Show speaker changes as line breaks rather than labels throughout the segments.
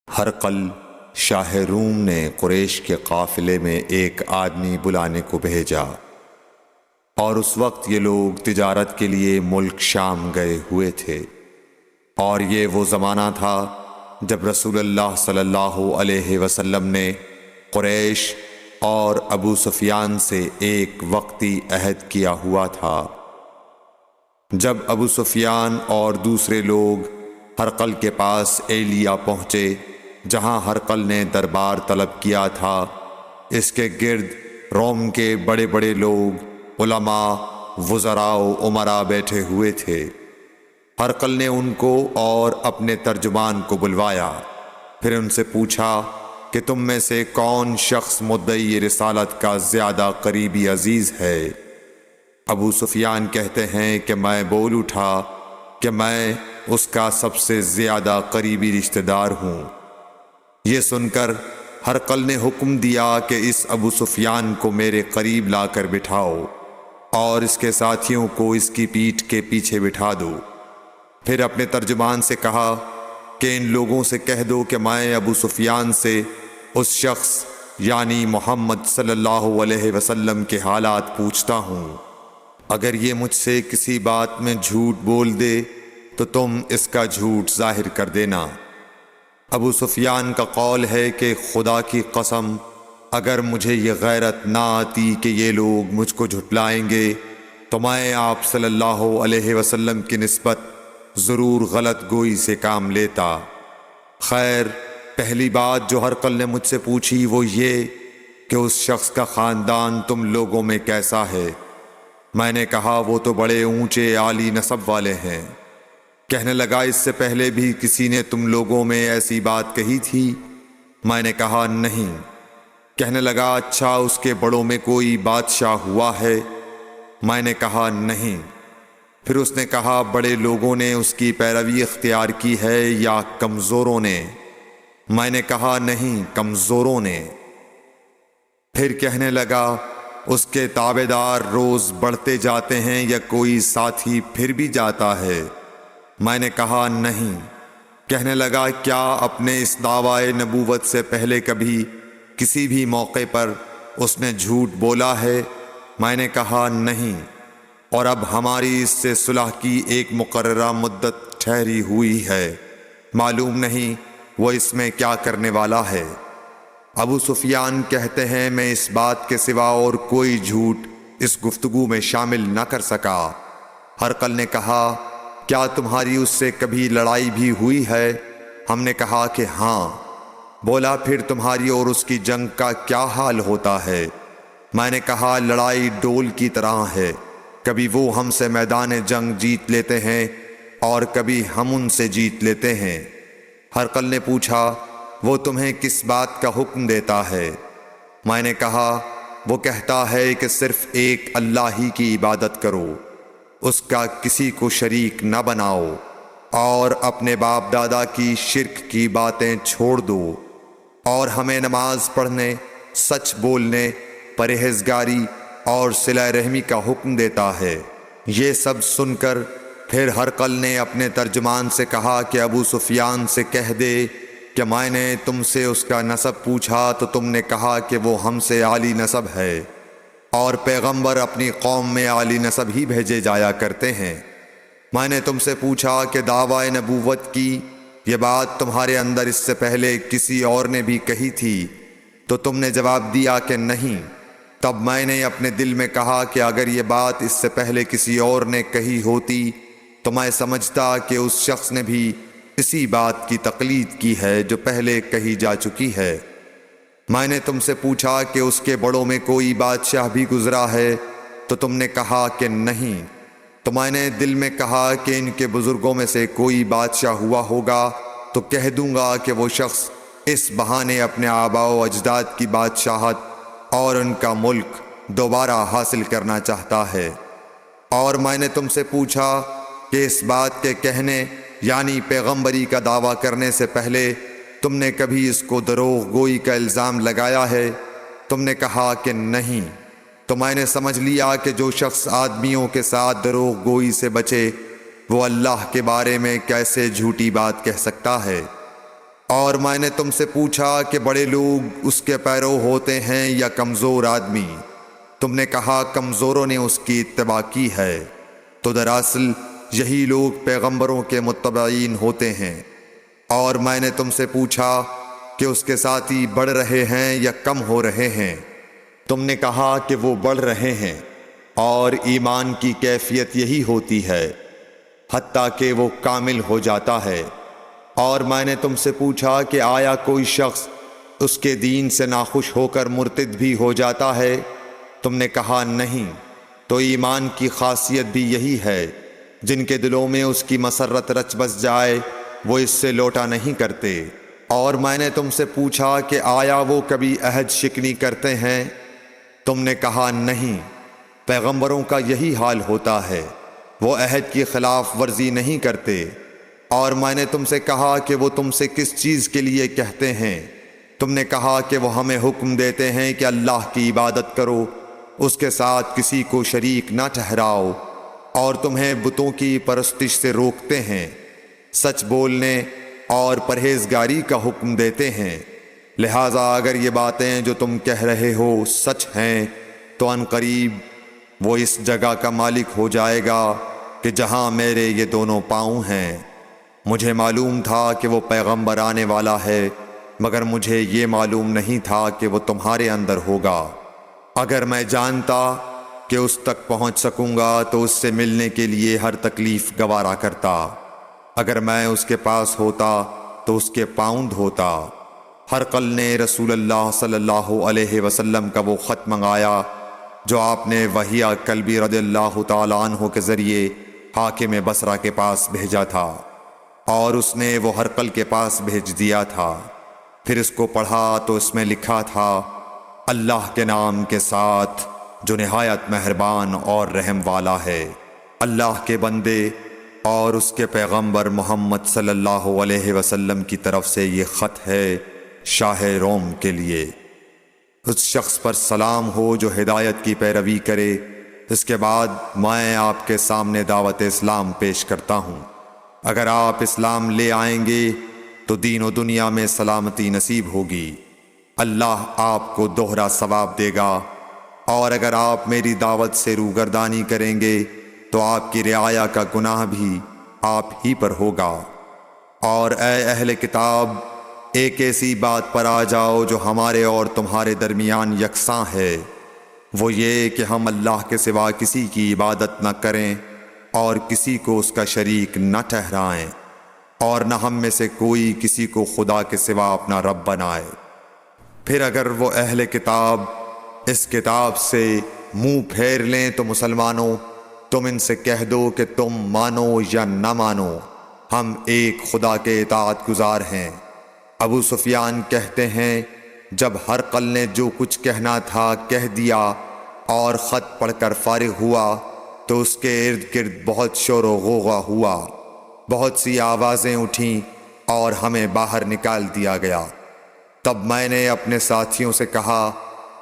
ہرقل شاہ روم نے قریش کے قافلے میں ایک آدمی بلانے کو بھیجا، اور اس وقت یہ لوگ تجارت کے لیے ملک شام گئے ہوئے تھے، اور یہ وہ زمانہ تھا جب رسول اللہ صلی اللہ علیہ وسلم نے قریش اور ابو سفیان سے ایک وقتی عہد کیا ہوا تھا۔ جب ابو سفیان اور دوسرے لوگ ہرقل کے پاس ایلیا پہنچے جہاں ہرقل نے دربار طلب کیا تھا، اس کے گرد روم کے بڑے بڑے لوگ، علماء، وزراء و امراء بیٹھے ہوئے تھے۔ ہرقل نے ان کو اور اپنے ترجمان کو بلوایا، پھر ان سے پوچھا کہ تم میں سے کون شخص مدعی رسالت کا زیادہ قریبی عزیز ہے؟ ابو سفیان کہتے ہیں کہ میں بول اٹھا کہ میں اس کا سب سے زیادہ قریبی رشتہ دار ہوں۔ یہ سن کر ہرقل نے حکم دیا کہ اس ابو سفیان کو میرے قریب لا کر بٹھاؤ اور اس کے ساتھیوں کو اس کی پیٹھ کے پیچھے بٹھا دو۔ پھر اپنے ترجمان سے کہا کہ ان لوگوں سے کہہ دو کہ میں ابو سفیان سے اس شخص یعنی محمد صلی اللہ علیہ وسلم کے حالات پوچھتا ہوں۔ اگر یہ مجھ سے کسی بات میں جھوٹ بول دے تو تم اس کا جھوٹ ظاہر کر دینا۔ ابو سفیان کا قول ہے کہ خدا کی قسم، اگر مجھے یہ غیرت نہ آتی کہ یہ لوگ مجھ کو جھٹلائیں گے تو میں آپ صلی اللہ علیہ وسلم کی نسبت ضرور غلط گوئی سے کام لیتا۔ خیر، پہلی بات جو ہرقل نے مجھ سے پوچھی وہ یہ کہ اس شخص کا خاندان تم لوگوں میں کیسا ہے؟ میں نے کہا وہ تو بڑے اونچے عالی نسب والے ہیں۔ کہنے لگا اس سے پہلے بھی کسی نے تم لوگوں میں ایسی بات کہی تھی؟ میں نے کہا نہیں۔ کہنے لگا اچھا اس کے بڑوں میں کوئی بادشاہ ہوا ہے؟ میں نے کہا نہیں۔ پھر اس نے کہا بڑے لوگوں نے اس کی پیروی اختیار کی ہے یا کمزوروں نے؟ میں نے کہا نہیں، کمزوروں نے۔ پھر کہنے لگا اس کے تابعدار روز بڑھتے جاتے ہیں یا کوئی ساتھی پھر بھی جاتا ہے؟ میں نے کہا نہیں۔ کہنے لگا کیا اپنے اس دعوی نبوت سے پہلے کبھی کسی بھی موقع پر اس نے جھوٹ بولا ہے؟ میں نے کہا نہیں، اور اب ہماری اس سے صلح کی ایک مقررہ مدت ٹھہری ہوئی ہے، معلوم نہیں وہ اس میں کیا کرنے والا ہے۔ ابو سفیان کہتے ہیں میں اس بات کے سوا اور کوئی جھوٹ اس گفتگو میں شامل نہ کر سکا۔ ہرقل نے کہا کیا تمہاری اس سے کبھی لڑائی بھی ہوئی ہے؟ ہم نے کہا کہ ہاں۔ بولا پھر تمہاری اور اس کی جنگ کا کیا حال ہوتا ہے؟ میں نے کہا لڑائی ڈول کی طرح ہے، کبھی وہ ہم سے میدان جنگ جیت لیتے ہیں اور کبھی ہم ان سے جیت لیتے ہیں۔ ہرقل نے پوچھا وہ تمہیں کس بات کا حکم دیتا ہے؟ میں نے کہا وہ کہتا ہے کہ صرف ایک اللہ ہی کی عبادت کرو، اس کا کسی کو شریک نہ بناؤ، اور اپنے باپ دادا کی شرک کی باتیں چھوڑ دو، اور ہمیں نماز پڑھنے، سچ بولنے، پرہیزگاری اور صلہ رحمی کا حکم دیتا ہے۔ یہ سب سن کر پھر ہرقل نے اپنے ترجمان سے کہا کہ ابو سفیان سے کہہ دے کہ میں نے تم سے اس کا نسب پوچھا تو تم نے کہا کہ وہ ہم سے عالی نسب ہے، اور پیغمبر اپنی قوم میں عالی نسب ہی بھیجے جایا کرتے ہیں۔ میں نے تم سے پوچھا کہ دعوی نبوت کی یہ بات تمہارے اندر اس سے پہلے کسی اور نے بھی کہی تھی؟ تو تم نے جواب دیا کہ نہیں۔ تب میں نے اپنے دل میں کہا کہ اگر یہ بات اس سے پہلے کسی اور نے کہی ہوتی تو میں سمجھتا کہ اس شخص نے بھی اسی بات کی تقلید کی ہے جو پہلے کہی جا چکی ہے۔ میں نے تم سے پوچھا کہ اس کے بڑوں میں کوئی بادشاہ بھی گزرا ہے؟ تو تم نے کہا کہ نہیں۔ تو میں نے دل میں کہا کہ ان کے بزرگوں میں سے کوئی بادشاہ ہوا ہوگا تو کہہ دوں گا کہ وہ شخص اس بہانے اپنے آباء و اجداد کی بادشاہت اور ان کا ملک دوبارہ حاصل کرنا چاہتا ہے۔ اور میں نے تم سے پوچھا کہ اس بات کے کہنے یعنی پیغمبری کا دعویٰ کرنے سے پہلے تم نے کبھی اس کو دروغ گوئی کا الزام لگایا ہے؟ تم نے کہا کہ نہیں۔ تو میں نے سمجھ لیا کہ جو شخص آدمیوں کے ساتھ دروغ گوئی سے بچے وہ اللہ کے بارے میں کیسے جھوٹی بات کہہ سکتا ہے۔ اور میں نے تم سے پوچھا کہ بڑے لوگ اس کے پیرو ہوتے ہیں یا کمزور آدمی؟ تم نے کہا کمزوروں نے اس کی اتباع کی ہے۔ تو دراصل یہی لوگ پیغمبروں کے متبعین ہوتے ہیں۔ اور میں نے تم سے پوچھا کہ اس کے ساتھی بڑھ رہے ہیں یا کم ہو رہے ہیں؟ تم نے کہا کہ وہ بڑھ رہے ہیں، اور ایمان کی کیفیت یہی ہوتی ہے حتیٰ کہ وہ کامل ہو جاتا ہے۔ اور میں نے تم سے پوچھا کہ آیا کوئی شخص اس کے دین سے ناخوش ہو کر مرتد بھی ہو جاتا ہے؟ تم نے کہا نہیں۔ تو ایمان کی خاصیت بھی یہی ہے، جن کے دلوں میں اس کی مسرت رچ بس جائے وہ اس سے لوٹا نہیں کرتے۔ اور میں نے تم سے پوچھا کہ آیا وہ کبھی عہد شکنی کرتے ہیں؟ تم نے کہا نہیں۔ پیغمبروں کا یہی حال ہوتا ہے، وہ عہد کی خلاف ورزی نہیں کرتے۔ اور میں نے تم سے کہا کہ وہ تم سے کس چیز کے لیے کہتے ہیں؟ تم نے کہا کہ وہ ہمیں حکم دیتے ہیں کہ اللہ کی عبادت کرو، اس کے ساتھ کسی کو شریک نہ ٹھہراؤ، اور تمہیں بتوں کی پرستش سے روکتے ہیں، سچ بولنے اور پرہیزگاری کا حکم دیتے ہیں۔ لہٰذا اگر یہ باتیں جو تم کہہ رہے ہو سچ ہیں تو ان قریب وہ اس جگہ کا مالک ہو جائے گا کہ جہاں میرے یہ دونوں پاؤں ہیں۔ مجھے معلوم تھا کہ وہ پیغمبر آنے والا ہے، مگر مجھے یہ معلوم نہیں تھا کہ وہ تمہارے اندر ہوگا۔ اگر میں جانتا کہ اس تک پہنچ سکوں گا تو اس سے ملنے کے لیے ہر تکلیف گوارا کرتا۔ اگر میں اس کے پاس ہوتا تو اس کے پاؤں دھوتا۔ ہرقل نے رسول اللہ صلی اللہ علیہ وسلم کا وہ خط منگایا جو آپ نے وحیہ کلبی رضی اللہ تعالیٰ عنہ کے ذریعے حاکم بصرہ کے پاس بھیجا تھا، اور اس نے وہ ہرقل کے پاس بھیج دیا تھا۔ پھر اس کو پڑھا تو اس میں لکھا تھا، اللہ کے نام کے ساتھ جو نہایت مہربان اور رحم والا ہے۔ اللہ کے بندے اور اس کے پیغمبر محمد صلی اللہ علیہ وسلم کی طرف سے یہ خط ہے شاہ روم کے لیے۔ اس شخص پر سلام ہو جو ہدایت کی پیروی کرے۔ اس کے بعد میں آپ کے سامنے دعوت اسلام پیش کرتا ہوں۔ اگر آپ اسلام لے آئیں گے تو دین و دنیا میں سلامتی نصیب ہوگی، اللہ آپ کو دوہرا ثواب دے گا۔ اور اگر آپ میری دعوت سے روگردانی کریں گے تو آپ کی رعایا کا گناہ بھی آپ ہی پر ہوگا۔ اور اے اہل کتاب، ایک ایسی بات پر آ جاؤ جو ہمارے اور تمہارے درمیان یکساں ہے، وہ یہ کہ ہم اللہ کے سوا کسی کی عبادت نہ کریں اور کسی کو اس کا شریک نہ ٹھہرائیں، اور نہ ہم میں سے کوئی کسی کو خدا کے سوا اپنا رب بنائے۔ پھر اگر وہ اہل کتاب اس کتاب سے منہ پھیر لیں تو مسلمانوں، تم ان سے کہہ دو کہ تم مانو یا نہ مانو، ہم ایک خدا کے اطاعت گزار ہیں۔ ابو سفیان کہتے ہیں، جب ہرقل نے جو کچھ کہنا تھا کہہ دیا اور خط پڑھ کر فارغ ہوا تو اس کے ارد گرد بہت شور و غوغا ہوا، بہت سی آوازیں اٹھیں اور ہمیں باہر نکال دیا گیا۔ تب میں نے اپنے ساتھیوں سے کہا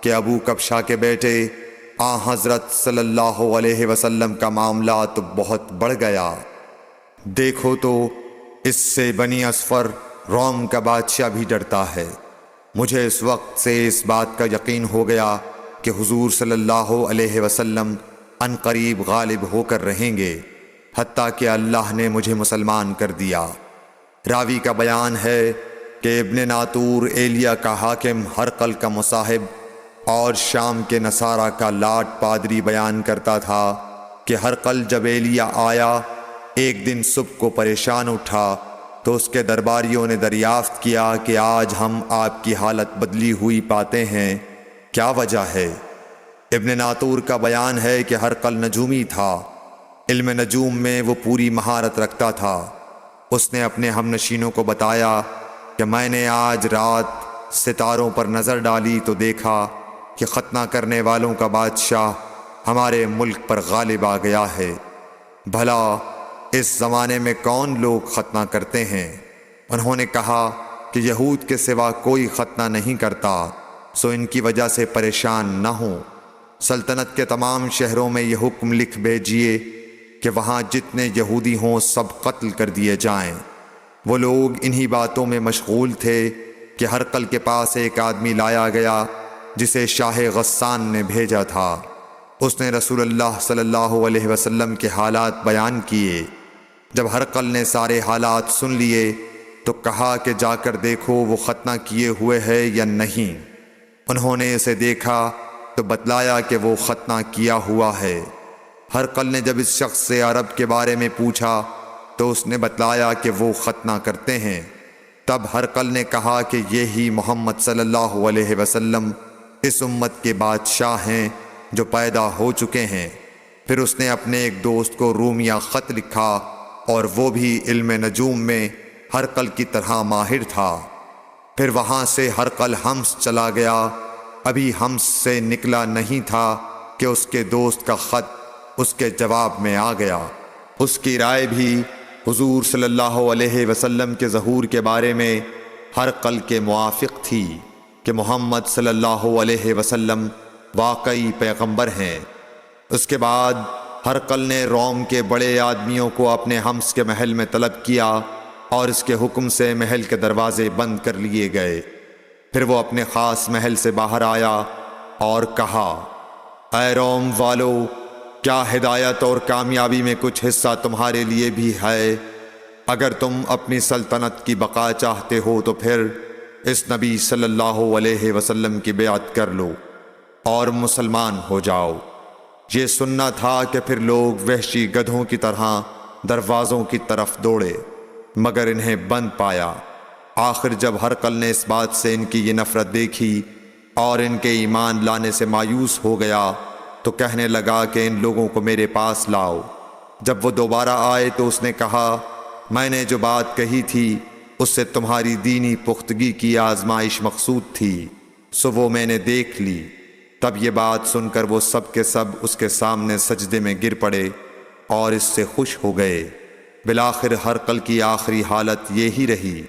کہ ابو کبشہ کے بیٹے حضرت صلی اللہ علیہ وسلم کا معاملہ تو بہت بڑھ گیا۔ دیکھو تو اس سے بنی اصفر روم کا بادشاہ بھی ڈرتا ہے۔ مجھے اس وقت سے اس بات کا یقین ہو گیا کہ حضور صلی اللہ علیہ وسلم ان قریب غالب ہو کر رہیں گے، حتیٰ کہ اللہ نے مجھے مسلمان کر دیا۔ راوی کا بیان ہے کہ ابن ناطور ایلیا کا حاکم ہرقل کا مصاحب اور شام کے نصارہ کا لاٹ پادری بیان کرتا تھا کہ ہرقل جب ایلیا آیا ایک دن صبح کو پریشان اٹھا تو اس کے درباریوں نے دریافت کیا کہ آج ہم آپ کی حالت بدلی ہوئی پاتے ہیں، کیا وجہ ہے؟ ابن ناطور کا بیان ہے کہ ہرقل نجومی تھا، علم نجوم میں وہ پوری مہارت رکھتا تھا۔ اس نے اپنے ہم نشینوں کو بتایا کہ میں نے آج رات ستاروں پر نظر ڈالی تو دیکھا کہ ختنہ کرنے والوں کا بادشاہ ہمارے ملک پر غالب آ گیا ہے۔ بھلا اس زمانے میں کون لوگ ختنہ کرتے ہیں؟ انہوں نے کہا کہ یہود کے سوا کوئی ختنہ نہیں کرتا، سو ان کی وجہ سے پریشان نہ ہوں۔ سلطنت کے تمام شہروں میں یہ حکم لکھ بھیجیے کہ وہاں جتنے یہودی ہوں سب قتل کر دیے جائیں۔ وہ لوگ انہی باتوں میں مشغول تھے کہ ہرقل کے پاس ایک آدمی لایا گیا جسے شاہ غسان نے بھیجا تھا۔ اس نے رسول اللہ صلی اللہ علیہ وسلم کے حالات بیان کیے۔ جب ہرقل نے سارے حالات سن لیے تو کہا کہ جا کر دیکھو وہ ختنہ کیے ہوئے ہے یا نہیں۔ انہوں نے اسے دیکھا تو بتلایا کہ وہ ختنہ کیا ہوا ہے۔ ہرقل نے جب اس شخص سے عرب کے بارے میں پوچھا تو اس نے بتلایا کہ وہ ختنہ کرتے ہیں۔ تب ہرقل نے کہا کہ یہی محمد صلی اللہ علیہ وسلم اس امت کے بادشاہ ہیں جو پیدا ہو چکے ہیں۔ پھر اس نے اپنے ایک دوست کو رومیہ خط لکھا اور وہ بھی علم نجوم میں ہرقل کی طرح ماہر تھا۔ پھر وہاں سے ہرقل حمص چلا گیا۔ ابھی حمص سے نکلا نہیں تھا کہ اس کے دوست کا خط اس کے جواب میں آ گیا۔ اس کی رائے بھی حضور صلی اللہ علیہ وسلم کے ظہور کے بارے میں ہرقل کے موافق تھی کہ محمد صلی اللہ علیہ وسلم واقعی پیغمبر ہیں۔ اس کے بعد ہرقل نے روم کے بڑے آدمیوں کو اپنے حمص کے محل میں طلب کیا اور اس کے حکم سے محل کے دروازے بند کر لیے گئے۔ پھر وہ اپنے خاص محل سے باہر آیا اور کہا، اے روم والو، کیا ہدایت اور کامیابی میں کچھ حصہ تمہارے لیے بھی ہے؟ اگر تم اپنی سلطنت کی بقا چاہتے ہو تو پھر اس نبی صلی اللہ علیہ وسلم کی بیعت کر لو اور مسلمان ہو جاؤ۔ یہ سننا تھا کہ پھر لوگ وحشی گدھوں کی طرح دروازوں کی طرف دوڑے مگر انہیں بند پایا۔ آخر جب ہرقل نے اس بات سے ان کی یہ نفرت دیکھی اور ان کے ایمان لانے سے مایوس ہو گیا تو کہنے لگا کہ ان لوگوں کو میرے پاس لاؤ۔ جب وہ دوبارہ آئے تو اس نے کہا، میں نے جو بات کہی تھی اس سے تمہاری دینی پختگی کی آزمائش مقصود تھی، سو وہ میں نے دیکھ لی۔ تب یہ بات سن کر وہ سب کے سب اس کے سامنے سجدے میں گر پڑے اور اس سے خوش ہو گئے۔ بالآخر ہرقل کی آخری حالت یہی رہی۔